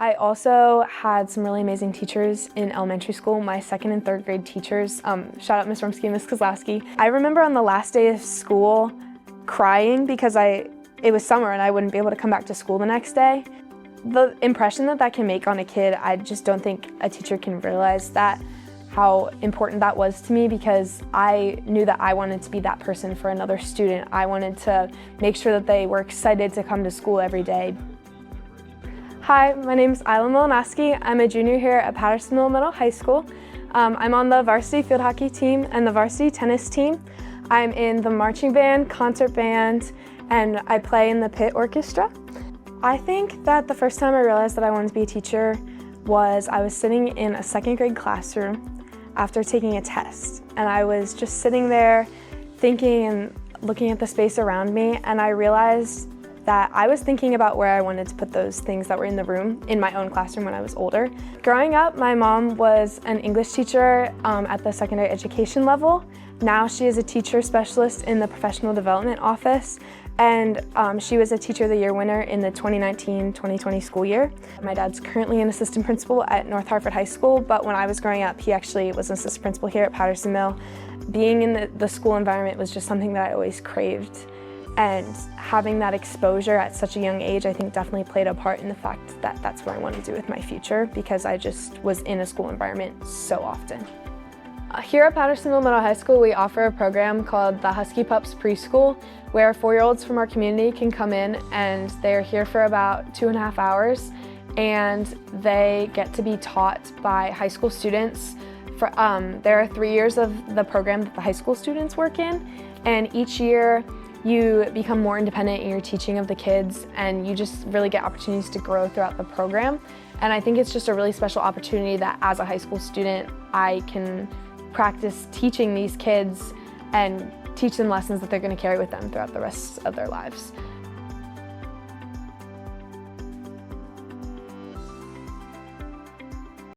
I also had some really amazing teachers in elementary school, my second and third grade teachers. Shout out Ms. Rumsky and Ms. Kozlowski. I remember on the last day of school crying because it was summer and I wouldn't be able to come back to school the next day. The impression that can make on a kid, I just don't think a teacher can realize how important that was to me, because I knew that I wanted to be that person for another student. I wanted to make sure that they were excited to come to school every day. Hi, my name is Isla Milanoski. I'm a junior here at Patterson Middle High School. I'm on the varsity field hockey team and the varsity tennis team. I'm in the marching band, concert band, and I play in the pit orchestra. I think that the first time I realized that I wanted to be a teacher was I was sitting in a second grade classroom after taking a test. And I was just sitting there thinking and looking at the space around me, and I realized that I was thinking about where I wanted to put those things that were in the room in my own classroom when I was older. Growing up, my mom was an English teacher at the secondary education level. Now she is a teacher specialist in the professional development office, and she was a Teacher of the Year winner in the 2019-2020 school year. My dad's currently an assistant principal at North Hartford High School, but when I was growing up, he actually was an assistant principal here at Patterson Mill. Being in the school environment was just something that I always craved. And having that exposure at such a young age, I think definitely played a part in the fact that that's what I want to do with my future, because I just was in a school environment so often. Here at Patterson Middle High School, we offer a program called the Husky Pups Preschool, where 4-year-olds from our community can come in, and they're here for about 2.5 hours, and they get to be taught by high school students. There are 3 years of the program that the high school students work in, and each year you become more independent in your teaching of the kids, and you just really get opportunities to grow throughout the program. And I think it's just a really special opportunity that as a high school student, I can practice teaching these kids and teach them lessons that they're going to carry with them throughout the rest of their lives.